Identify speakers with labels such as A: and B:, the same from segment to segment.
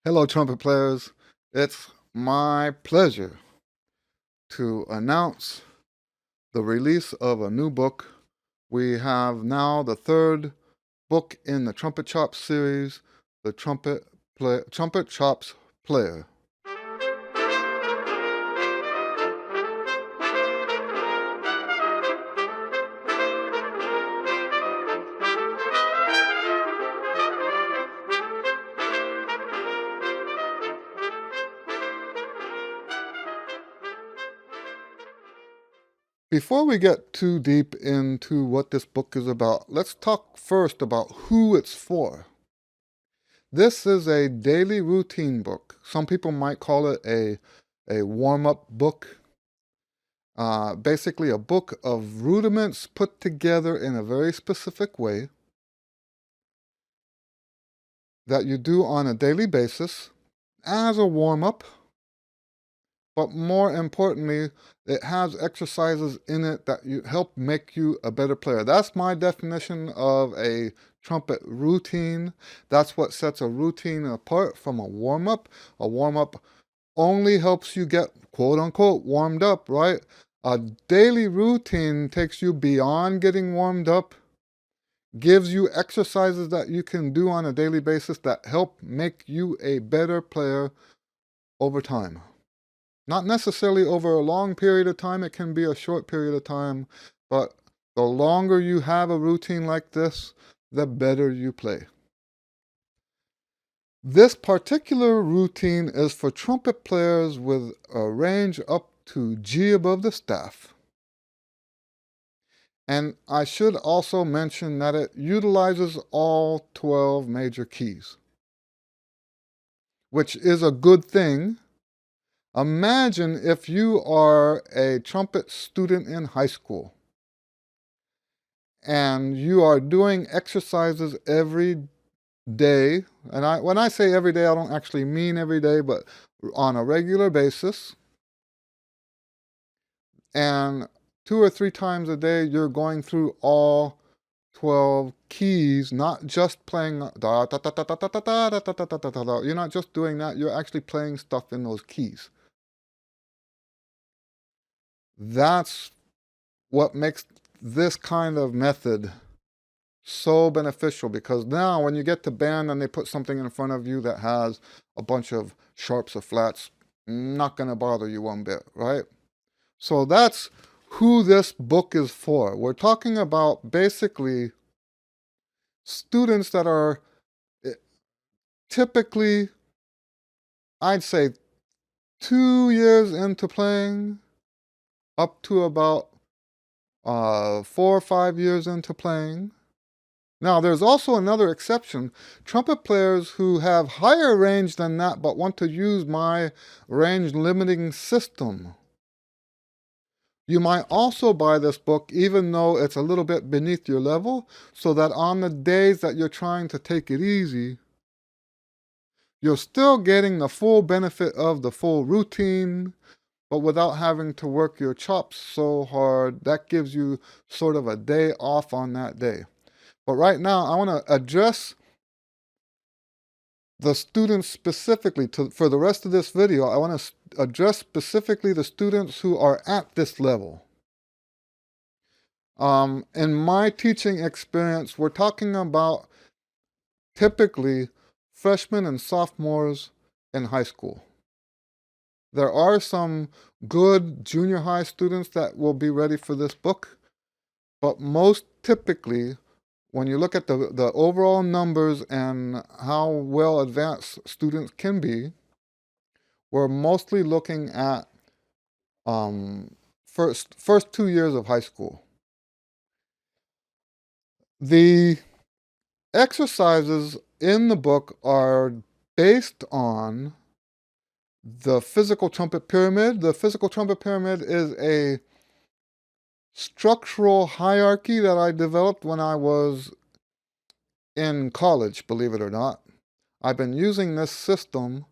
A: Hello, trumpet players. It's my pleasure to announce the release of a new book. We have now the third book in the Trumpet Chops series, the Trumpet Chops Player. Before we get too deep into what this book is about, let's talk first about who it's for. This is a daily routine book. Some people might call it a warm-up book. Basically a book of rudiments put together in a very specific way that you do on a daily basis as a warm-up. But more importantly, it has exercises in it that help make you a better player. That's my definition of a trumpet routine. That's what sets a routine apart from a warm-up. A warm-up only helps you get, quote-unquote, warmed up, right? A daily routine takes you beyond getting warmed up, gives you exercises that you can do on a daily basis that help make you a better player over time. Not necessarily over a long period of time, it can be a short period of time, but the longer you have a routine like this, the better you play. This particular routine is for trumpet players with a range up to G above the staff. And I should also mention that it utilizes all 12 major keys, which is a good thing. Imagine if you are a trumpet student in high school and you are doing exercises every day. And when I say every day, I don't actually mean every day, but on a regular basis. And 2 or 3 times a day, you're going through all 12 keys, not just playing da da da da da da da da da da da da da. You're not just doing that, you're actually playing stuff in those keys. That's what makes this kind of method so beneficial, because now when you get to band and they put something in front of you that has a bunch of sharps or flats, not going to bother you one bit, right? So that's who this book is for. We're talking about basically students that are typically, I'd say, 2 years into playing, up to about 4 or 5 years into playing. Now, there's also another exception. Trumpet players who have higher range than that but want to use my range limiting system. You might also buy this book even though it's a little bit beneath your level, so that on the days that you're trying to take it easy, you're still getting the full benefit of the full routine, but without having to work your chops so hard. That gives you sort of a day off on that day. But right now, I want to address the students specifically. For the rest of this video, I want to address specifically the students who are at this level. In my teaching experience, we're talking about typically freshmen and sophomores in high school. There are some good junior high students that will be ready for this book, but most typically, when you look at the overall numbers and how well advanced students can be, we're mostly looking at first 2 years of high school. The exercises in the book are based on the physical trumpet pyramid. The physical trumpet pyramid is a structural hierarchy that I developed when I was in college, believe it or not. I've been using this system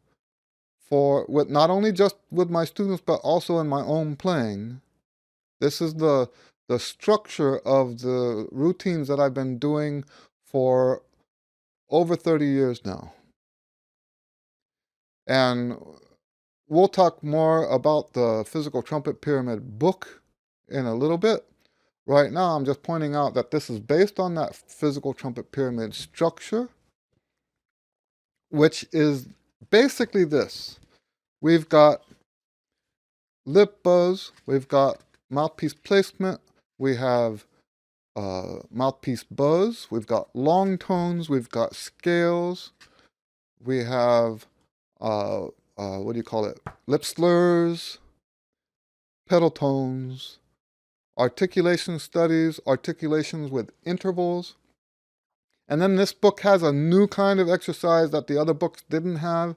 A: with not only just with my students, but also in my own playing. This is the structure of the routines that I've been doing for over 30 years now. And we'll talk more about the Physical Trumpet Pyramid book in a little bit. Right now, I'm just pointing out that this is based on that Physical Trumpet Pyramid structure, which is basically this. We've got lip buzz, we've got mouthpiece placement, we have mouthpiece buzz, we've got long tones, we've got scales, we have, what do you call it, lip slurs, pedal tones, articulation studies, articulations with intervals. And then this book has a new kind of exercise that the other books didn't have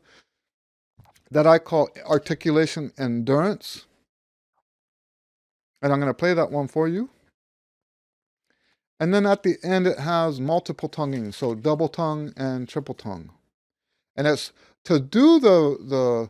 A: that I call Articulation Endurance. And I'm going to play that one for you. And then at the end, it has multiple tonguing, so double tongue and triple tongue. And it's to do the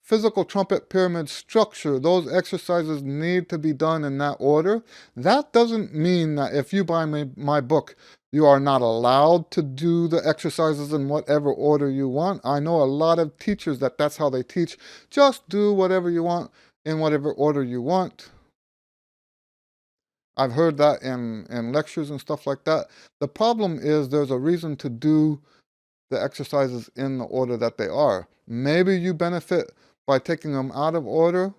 A: physical trumpet pyramid structure, those exercises need to be done in that order. That doesn't mean that if you buy my book, you are not allowed to do the exercises in whatever order you want. I know a lot of teachers that's how they teach. Just do whatever you want in whatever order you want. I've heard that in lectures and stuff like that. The problem is there's a reason to do the exercises in the order that they are. Maybe you benefit by taking them out of order.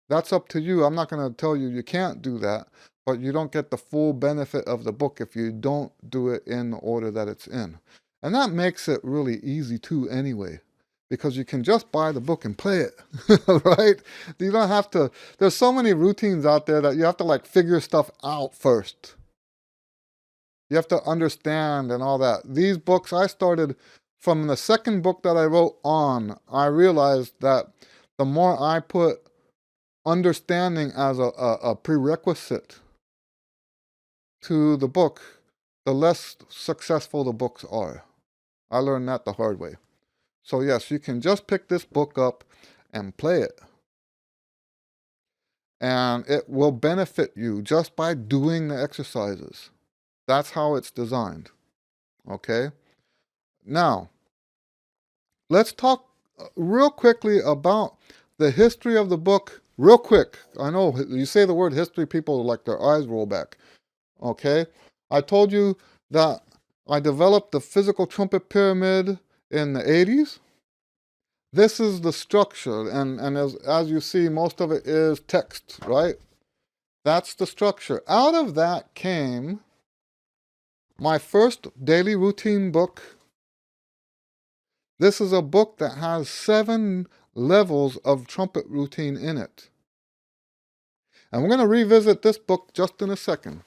A: That's up to you. I'm not going to tell you you can't do that, but you don't get the full benefit of the book if you don't do it in the order that it's in. And that makes it really easy too anyway, because you can just buy the book and play it, right? You don't have to, there's so many routines out there that you have to like figure stuff out first. You have to understand and all that. These books, I started from the second book that I wrote on. I realized that the more I put understanding as a prerequisite to the book, the less successful the books are. I learned that the hard way. So yes, you can just pick this book up and play it. And it will benefit you just by doing the exercises. That's how it's designed. Okay? Now, let's talk real quickly about the history of the book. Real quick. I know you say the word history, people like their eyes roll back. Okay? I told you that I developed the physical trumpet pyramid in the 80s. This is the structure, and as you see, most of it is text, right? That's the structure. Out of that came my first daily routine book. This is a book that has 7 levels of trumpet routine in it. And we're going to revisit this book just in a second.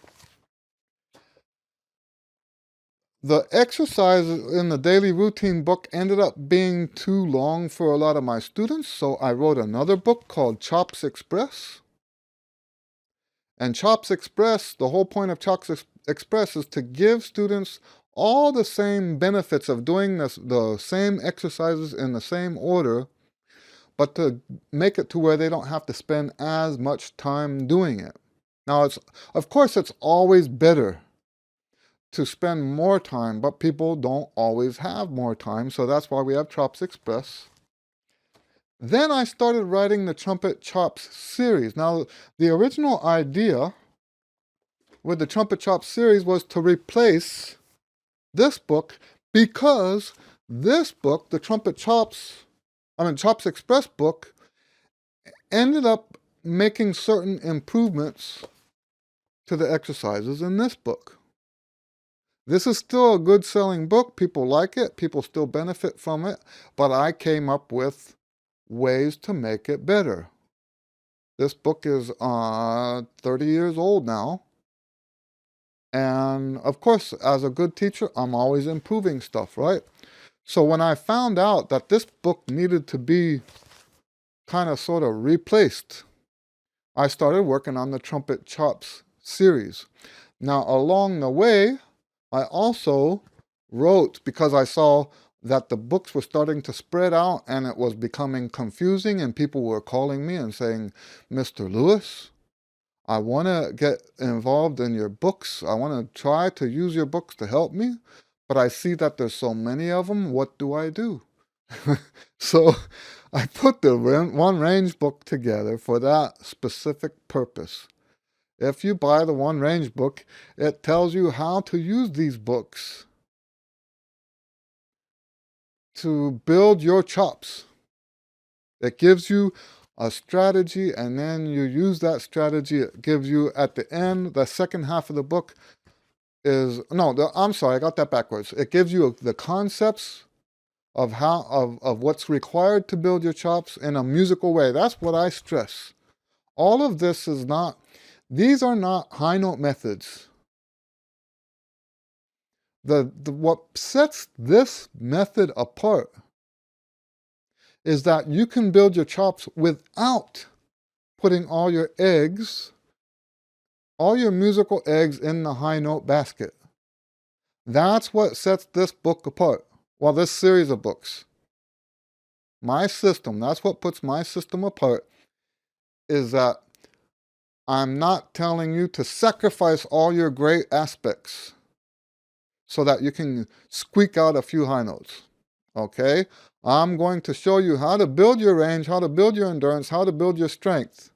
A: The exercises in the daily routine book ended up being too long for a lot of my students, so I wrote another book called Chops Express. And Chops Express, the whole point of Chops Express is to give students all the same benefits of doing the same exercises in the same order, but to make it to where they don't have to spend as much time doing it. Now, of course, it's always better to spend more time, but people don't always have more time, so that's why we have Chops Express. Then I started writing the Trumpet Chops series. Now, the original idea with the Trumpet Chops series was to replace this book, because this book, the Chops Express book, ended up making certain improvements to the exercises in this book. This is still a good selling book. People like it. People still benefit from it. But I came up with ways to make it better. This book is 30 years old now. And of course, as a good teacher, I'm always improving stuff, right? So when I found out that this book needed to be kind of sort of replaced, I started working on the Trumpet Chops series. Now, along the way, I also wrote, because I saw that the books were starting to spread out and it was becoming confusing, and people were calling me and saying, Mr. Lewis, I want to get involved in your books. I want to try to use your books to help me, but I see that there's so many of them. What do I do? So I put the One Range book together for that specific purpose. If you buy the One Range book, it tells you how to use these books to build your chops. It gives you a strategy, and then you use that strategy. It gives you, at the end, the second half of the book is, no, I'm sorry, I got that backwards. It gives you the concepts of of what's required to build your chops in a musical way. That's what I stress. All of this is not, these are not high note methods. What sets this method apart is that you can build your chops without putting all your musical eggs in the high note basket. That's what sets this book apart. Well, this series of books. My system, that's what puts my system apart, is that I'm not telling you to sacrifice all your great aspects so that you can squeak out a few high notes. Okay? I'm going to show you how to build your range, how to build your endurance, how to build your strength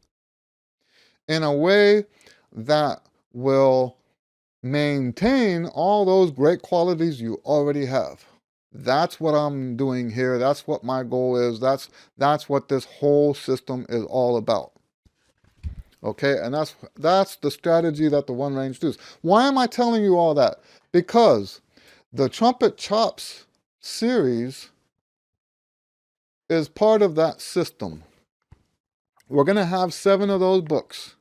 A: in a way that will maintain all those great qualities you already have. That's what I'm doing here. That's what my goal is. That's what this whole system is all about. Okay, and that's the strategy that the One Range does. Why am I telling you all that? Because the Trumpet Chops series is part of that system. We're going to have 7 of those books.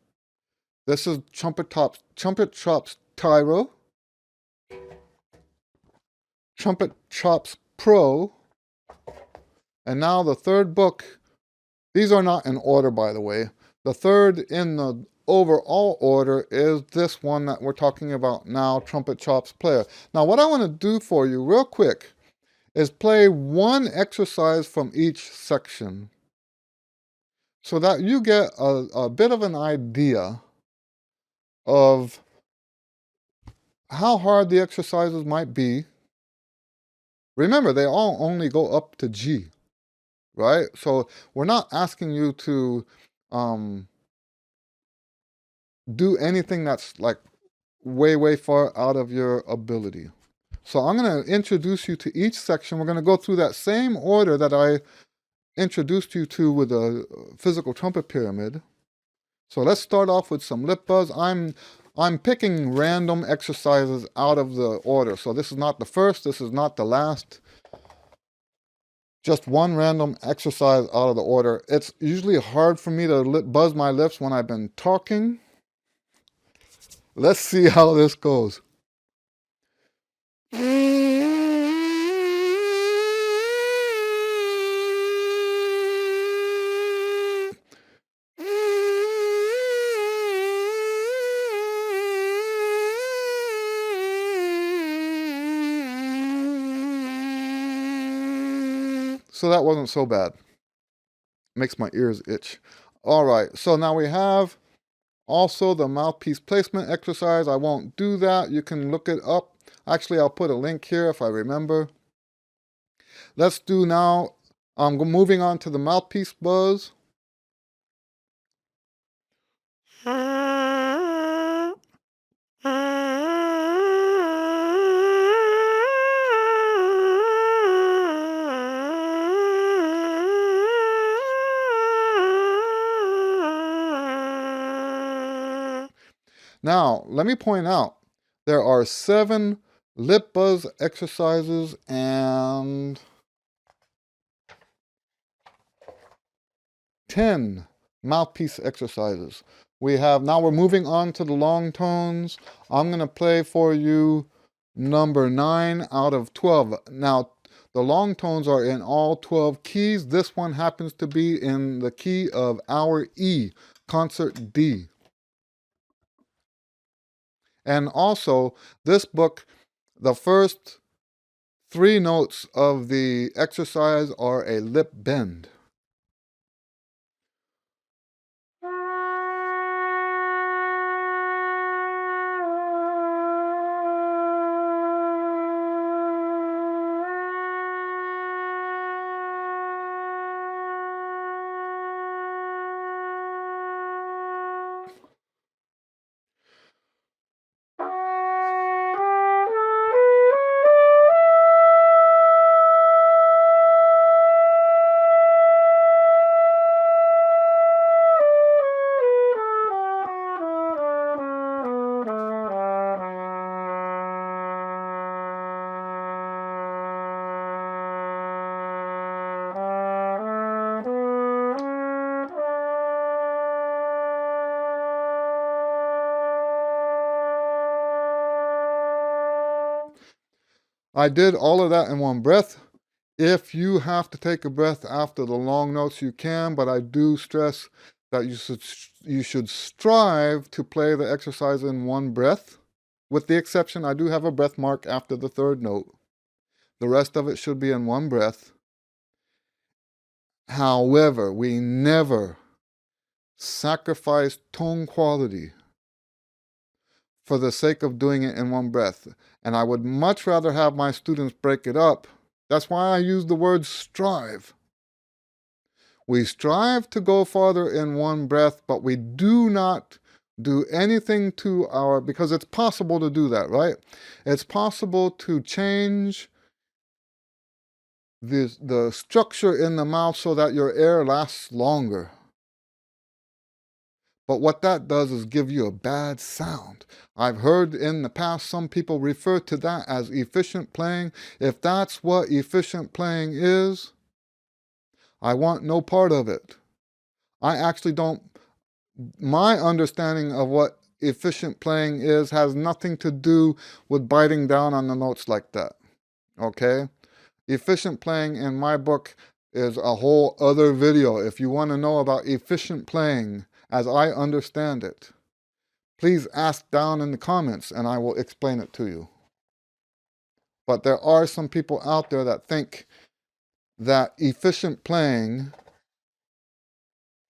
A: This is Trumpet Chops Tyro, Trumpet Chops Pro, and now the third book. These are not in order, by the way. The third in the overall order is this one that we're talking about now, Trumpet Chops Player. Now, what I want to do for you real quick is play one exercise from each section so that you get a bit of an idea of how hard the exercises might be. Remember, they all only go up to G, right? So we're not asking you to do anything that's like way far out of your ability. So I'm going to introduce you to each section. We're going to go through that same order that I introduced you to with the physical trumpet pyramid. So let's start off with some lip buzz. I'm picking random exercises out of the order. So this is not the first, this is not the last. Just one random exercise out of the order. It's usually hard for me to buzz my lips when I've been talking. Let's see how this goes. So that wasn't so bad. Makes my ears itch. All right, so now we have also the mouthpiece placement exercise. I won't do that. You can look it up. Actually, I'll put a link here if I remember. Let's do now, I'm moving on to the mouthpiece buzz. Now, let me point out, there are 7 lip buzz exercises and 10 mouthpiece exercises. Now we're moving on to the long tones. I'm going to play for you number 9 out of 12. Now, the long tones are in all 12 keys. This one happens to be in the key of our E, concert D. And also, this book, the first 3 notes of the exercise are a lip bend. I did all of that in one breath. If you have to take a breath after the long notes, you can, but I do stress that you should strive to play the exercise in one breath. With the exception, I do have a breath mark after the third note. The rest of it should be in one breath. However, we never sacrifice tone quality for the sake of doing it in one breath. And I would much rather have my students break it up. That's why I use the word strive. We strive to go farther in one breath, but we do not do anything to our, because it's possible to do that, right? It's possible to change the structure in the mouth so that your air lasts longer. But what that does is give you a bad sound. I've heard in the past some people refer to that as efficient playing. If that's what efficient playing is, I want no part of it. I actually don't. My understanding of what efficient playing is has nothing to do with biting down on the notes like that. Okay? Efficient playing in my book is a whole other video. If you want to know about efficient playing as I understand it, please ask down in the comments and I will explain it to you. But there are some people out there that think that efficient playing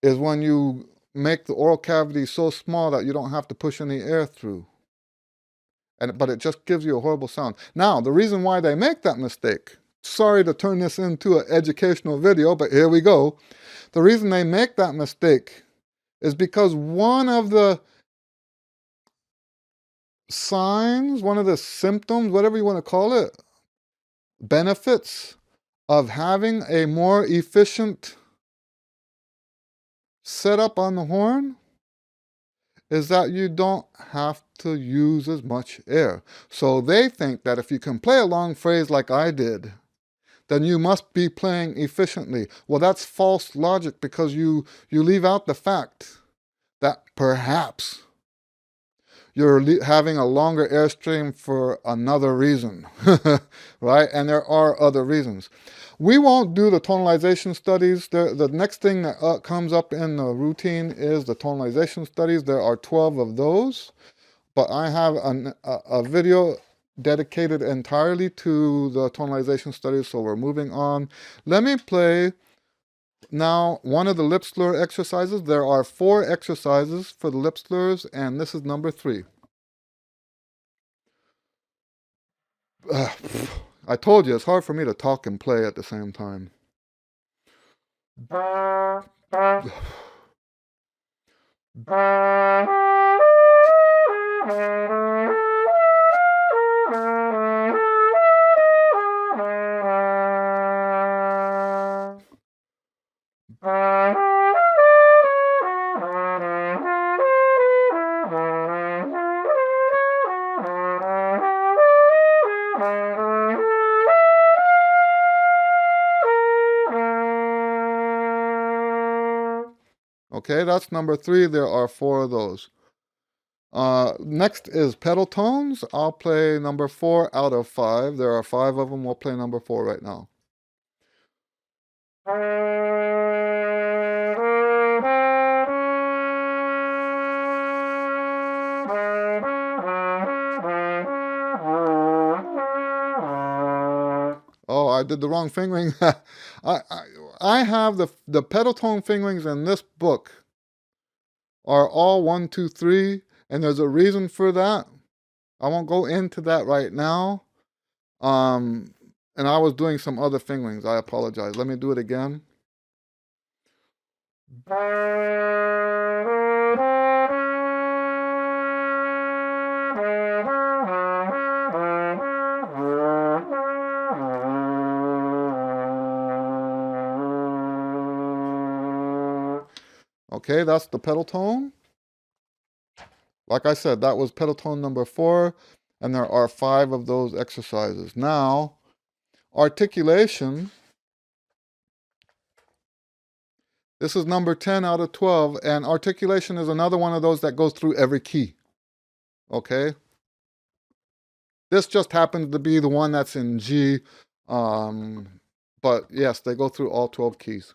A: is when you make the oral cavity so small that you don't have to push any air through. But it just gives you a horrible sound. Now, the reason why they make that mistake, sorry to turn this into an educational video, but here we go. The reason they make that mistake is because one of the signs, one of the symptoms, whatever you want to call it, benefits of having a more efficient setup on the horn is that you don't have to use as much air. So they think that if you can play a long phrase like I did, then you must be playing efficiently. Well, that's false logic because you leave out the fact that perhaps you're having a longer airstream for another reason, right? And there are other reasons. We won't do the tonalization studies. The next thing that comes up in the routine is the tonalization studies. There are 12 of those, but I have a video dedicated entirely to the tonalization studies, so we're moving on. Let me play now one of the lip slur exercises. There are 4 exercises for the lip slurs, and this is number 3. I told you, it's hard for me to talk and play at the same time. Okay, that's number 3. There are 4 of those. Next is pedal tones. I'll play number 4 out of 5. There are 5 of them. We'll play number 4 right now. Oh, I did the wrong fingering. I have the pedal tone fingerings in this book are all 1, 2, 3, and there's a reason for that. I won't go into that right now. And I was doing some other fingerings. I apologize. Let me do it again. Okay, that's the pedal tone. Like I said, that was pedal tone number 4, and there are 5 of those exercises. Now, articulation. This is number 10 out of 12, and articulation is another one of those that goes through every key. Okay? This just happens to be the one that's in G. But yes, they go through all 12 keys.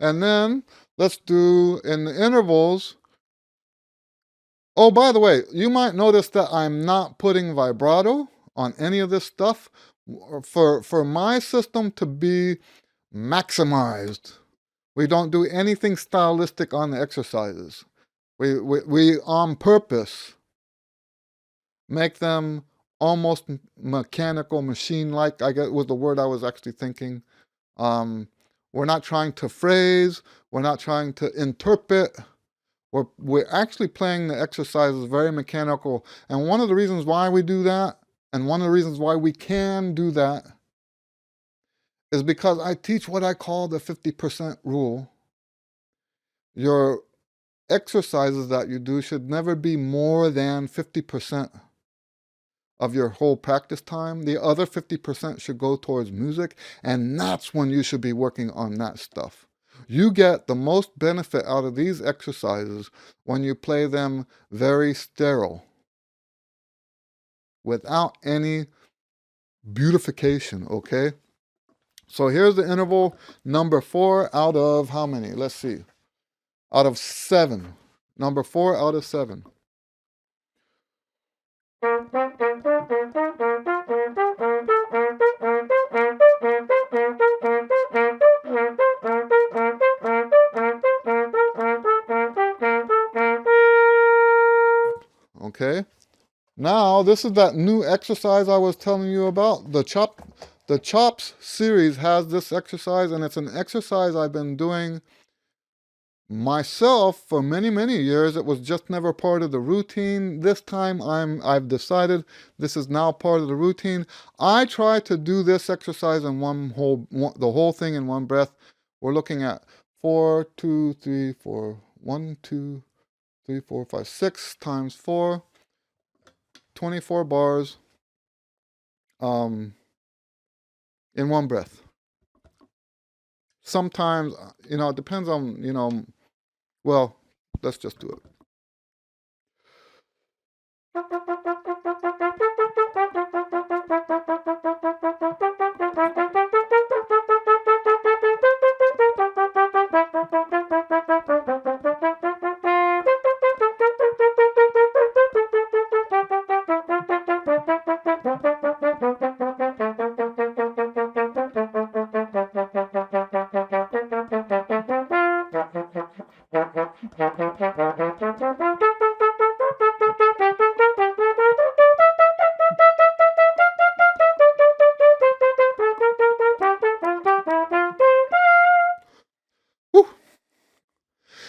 A: And then let's do in the intervals. Oh, by the way, you might notice that I'm not putting vibrato on any of this stuff for my system to be maximized. We don't do anything stylistic on the exercises. We on purpose make them almost mechanical, machine-like, I guess was the word I was actually thinking. We're not trying to phrase. We're not trying to interpret. We're actually playing the exercises very mechanical. And one of the reasons why we do that, and one of the reasons why we can do that, is because I teach what I call the 50% rule. Your exercises that you do should never be more than 50% of your whole practice time. The other 50% should go towards music, and that's when you should be working on that stuff. You get the most benefit out of these exercises when you play them very sterile, without any beautification, okay? So here's the interval number 4 out of how many? Let's see. Out of 7. Number 4 out of 7. Okay. Now, this is that new exercise I was telling you about. The Chops series has this exercise, and it's an exercise I've been doing myself for many, many years. It was just never part of the routine. This time I've decided this is now part of the routine. I try to do this exercise in the whole thing in one breath. We're looking at 4, 2, 3, 4, 1, 2, 3, 4, 5, 6 times 4, 24 bars in one breath. Sometimes, it depends on, well, let's just do it.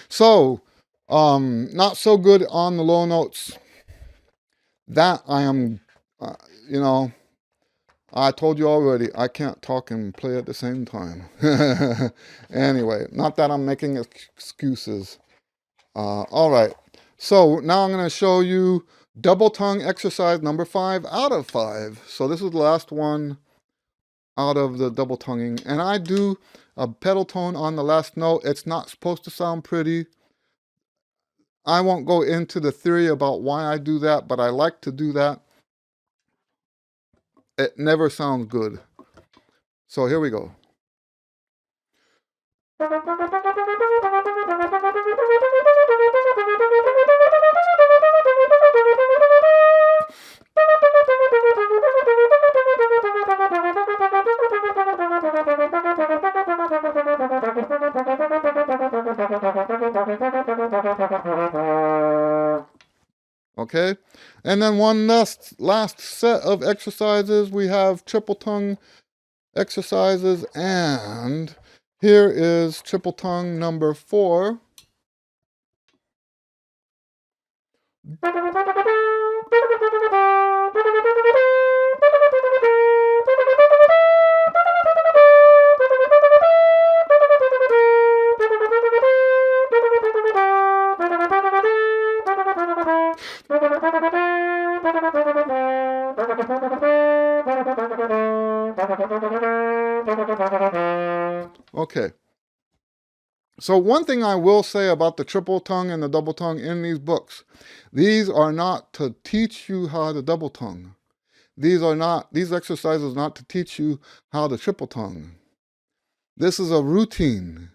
A: So, not so good on the low notes. That I am, I told you already, I can't talk and play at the same time. Anyway, not that I'm making excuses. All right, so now I'm going to show you double tongue exercise number 5 out of 5. So this is the last one out of the double tonguing. And I do a pedal tone on the last note. It's not supposed to sound pretty. I won't go into the theory about why I do that, but I like to do that. It never sounds good. So here we go. Okay, and then one last set of exercises. We have triple tongue exercises, and here is triple tongue number 4. Okay. So one thing I will say about the triple tongue and the double tongue in these books, these are not to teach you how to double tongue. These exercises are not to teach you how to triple tongue. This is a routine.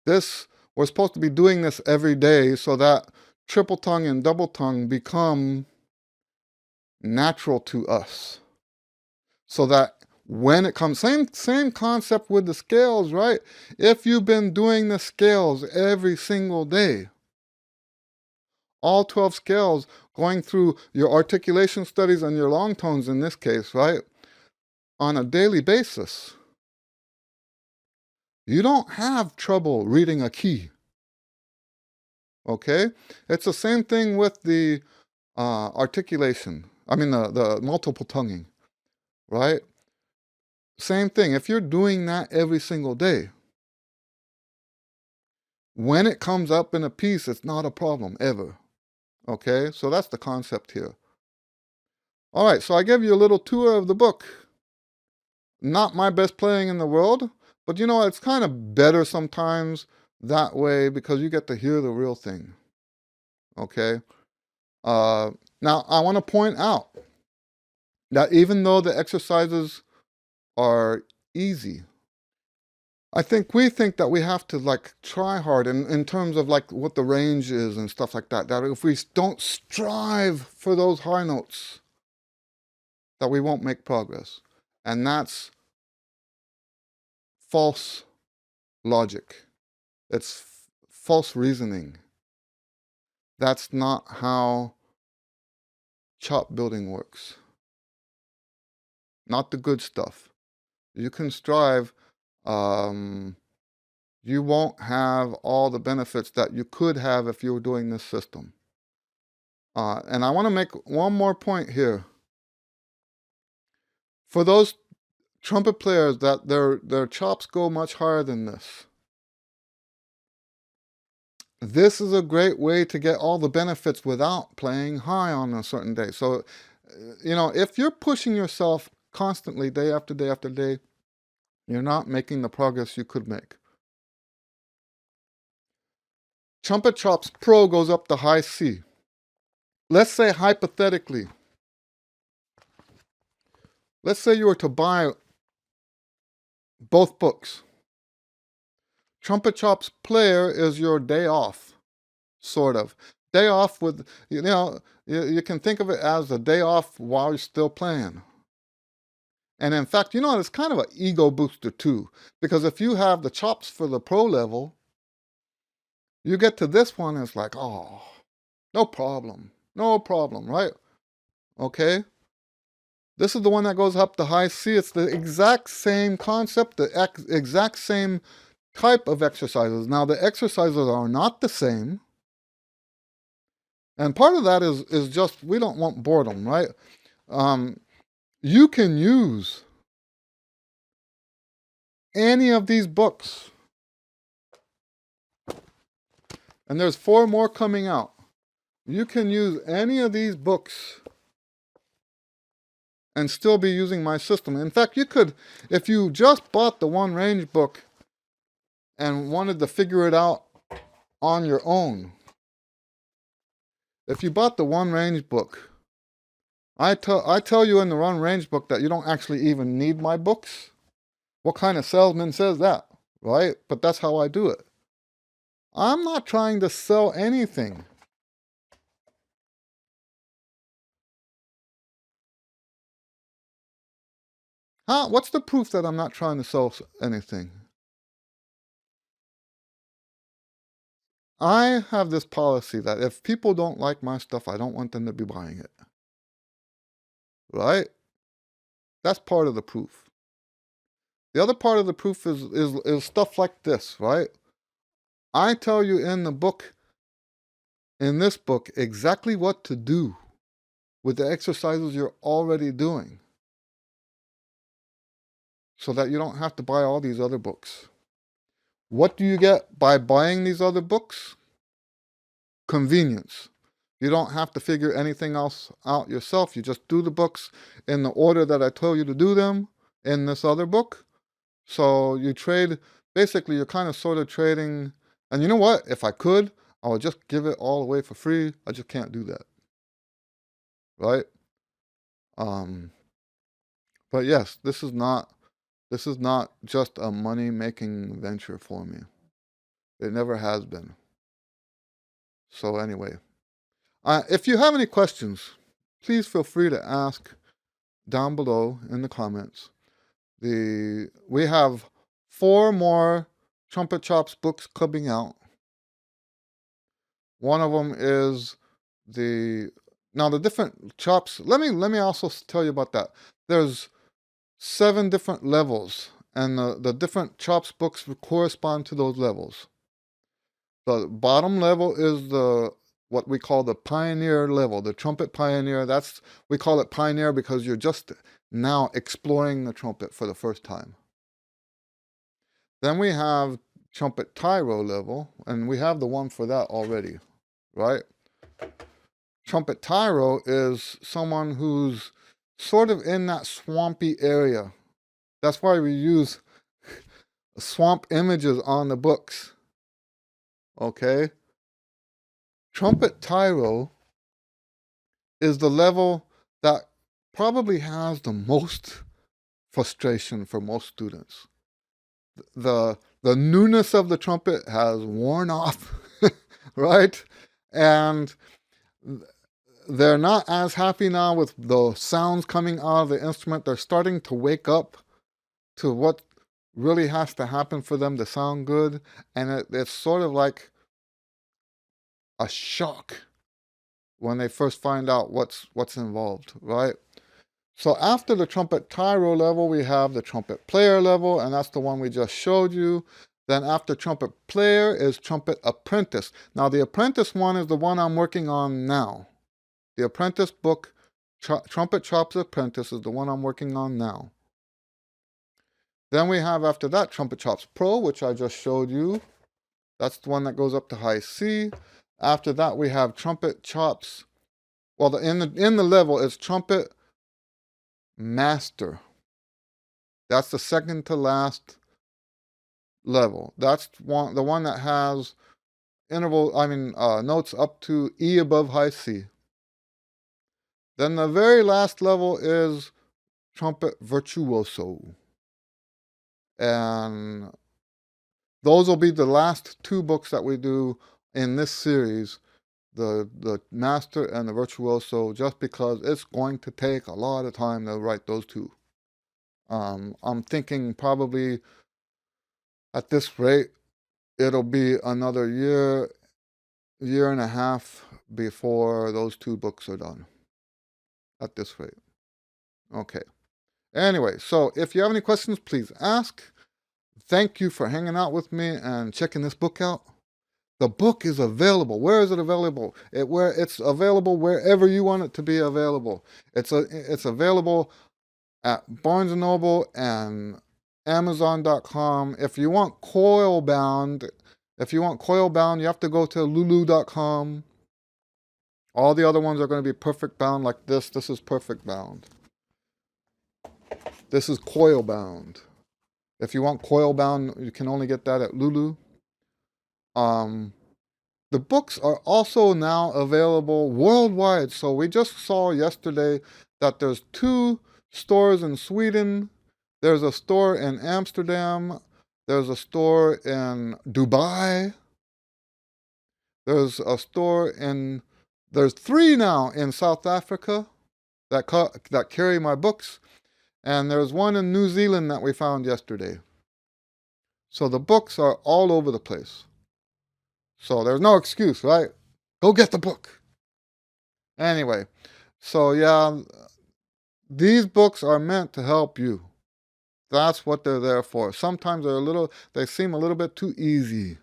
A: We're supposed to be doing this every day so that triple tongue and double tongue become natural to us. So that when it comes, same concept with the scales, right? If you've been doing the scales every single day, all 12 scales, going through your articulation studies and your long tones in this case, right? On a daily basis, you don't have trouble reading a key. Okay? It's the same thing with the articulation. I mean, the multiple tonguing, right? Same thing. If you're doing that every single day, when it comes up in a piece, it's not a problem ever. Okay? So that's the concept here. All right, so I gave you a little tour of the book. Not my best playing in the world, but you know, it's kind of better sometimes that way because you get to hear the real thing. Okay? Now, I want to point out that even though the exercises are easy, I think we think that we have to like try hard in terms of like what the range is and stuff like that. That if we don't strive for those high notes, that we won't make progress. And that's false logic. It's false reasoning. That's not how chop building works. Not the good stuff. You can strive. You won't have all the benefits that you could have if you were doing this system. And I want to make one more point here. For those trumpet players that their chops go much higher than this, this is a great way to get all the benefits without playing high on a certain day. So, you know, if you're pushing yourself constantly day after day after day, you're not making the progress you could make. Trumpet Chops Pro goes up to high C. Let's say hypothetically, let's say you were to buy both books. Trumpet Chops Player is your day off, sort of. Day off with, you know, you can think of it as a day off while you're still playing. And in fact, you know, it's kind of an ego booster too. Because if you have the chops for the pro level, you get to this one and it's like, oh, no problem, right? Okay? This is the one that goes up to high C. It's the exact same concept, the exact same type of exercises. Now, the exercises are not the same. And part of that is just we don't want boredom, right? You can use any of these books. And there's 4 more coming out. You can use any of these books and still be using my system. In fact, you could, if you just bought the one range book and wanted to figure it out on your own, if you bought the one range book, I tell you in the one range book that you don't actually even need my books. What kind of salesman says that, right? But that's how I do it. I'm not trying to sell anything. What's the proof that I'm not trying to sell anything? I have this policy that if people don't like my stuff, I don't want them to be buying it. Right? That's part of the proof. The other part of the proof is stuff like this, right? I tell you in this book, exactly what to do with the exercises you're already doing so that you don't have to buy all these other books. What do you get by buying these other books? Convenience. You don't have to figure anything else out yourself. You just do the books in the order that I told you to do them in this other book. So you trade, basically you're kind of sort of trading, and you know what? If I could, I would just give it all away for free. I just can't do that, right? But yes, this is not just a money-making venture for me. It never has been. So anyway, if you have any questions, please feel free to ask down below in the comments. We have 4 more Trumpet Chops books coming out. One of them is the different chops. Let me also tell you about that. There's 7 different levels, and the different chops books correspond to those levels. The bottom level is what we call the pioneer level, the trumpet pioneer. We call it pioneer because you're just now exploring the trumpet for the first time. Then we have trumpet tyro level, and we have the one for that already, right? Trumpet tyro is someone who's sort of in that swampy area. That's why we use swamp images on the books. Okay? Trumpet tyro is the level that probably has the most frustration for most students. The newness of the trumpet has worn off, right? And they're not as happy now with the sounds coming out of the instrument. They're starting to wake up to what really has to happen for them to sound good. And it's sort of like a shock when they first find out what's involved, right? So after the trumpet tyro level, we have the trumpet player level, and that's the one we just showed you. Then after trumpet player is trumpet apprentice. Now the apprentice one is the one I'm working on now. The apprentice book, Trumpet Chops Apprentice, is the one I'm working on now. Then we have after that Trumpet Chops Pro, which I just showed you. That's the one that goes up to high C. After that we have Trumpet Chops. Well, in the level is Trumpet Master. That's the second to last level. That's the one that has notes up to E above high C. Then the very last level is Trumpet Virtuoso. And those will be the last 2 books that we do in this series, the Master and the Virtuoso, just because it's going to take a lot of time to write those 2. I'm thinking probably at this rate, it'll be another year and a half before those 2 books are done. At this rate. Okay. Anyway, so if you have any questions, please ask. Thank you for hanging out with me and checking this book out. The book is available. Where is it available? It's available wherever you want it to be available. It's available at Barnes & Noble and Amazon.com. If you want coil bound, you have to go to Lulu.com. All the other ones are going to be perfect bound like this. This is perfect bound. This is coil bound. If you want coil bound, you can only get that at Lulu. The books are also now available worldwide. So we just saw yesterday that there's 2 stores in Sweden. There's a store in Amsterdam. There's a store in Dubai. There's 3 now in South Africa that carry my books. And there's one in New Zealand that we found yesterday. So the books are all over the place. So there's no excuse, right? Go get the book. Anyway, so yeah, these books are meant to help you. That's what they're there for. Sometimes they seem a little bit too easy.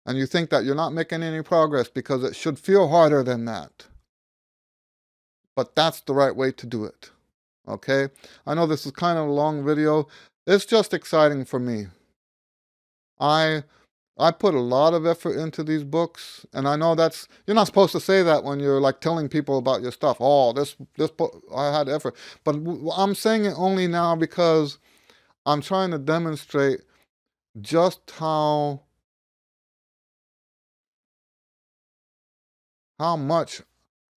A: And you think that you're not making any progress because it should feel harder than that. But that's the right way to do it. Okay? I know this is kind of a long video. It's just exciting for me. I I put a lot of effort into these books, and I know that's, you're not supposed to say that when you're like telling people about your stuff. Oh, this book, I had effort. But I'm saying it only now because I'm trying to demonstrate just how much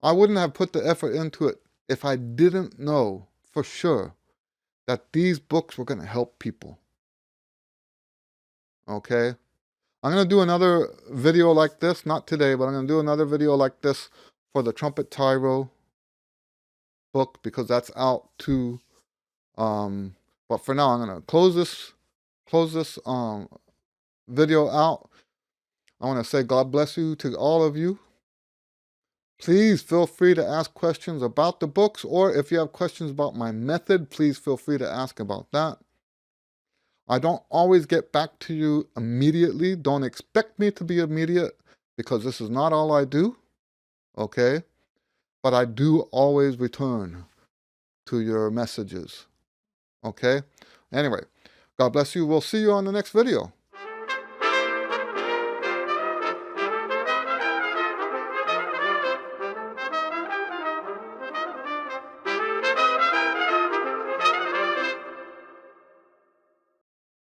A: I wouldn't have put the effort into it if I didn't know for sure that these books were going to help people. Okay? I'm going to do another video like this, not today, but I'm going to do another video like this for the Trumpet Tyro book because that's out too. But for now, I'm going to close this video out. I want to say God bless you to all of you. Please feel free to ask questions about the books, or if you have questions about my method, please feel free to ask about that. I don't always get back to you immediately. Don't expect me to be immediate because this is not all I do, okay? But I do always return to your messages, okay? Anyway, God bless you. We'll see you on the next video.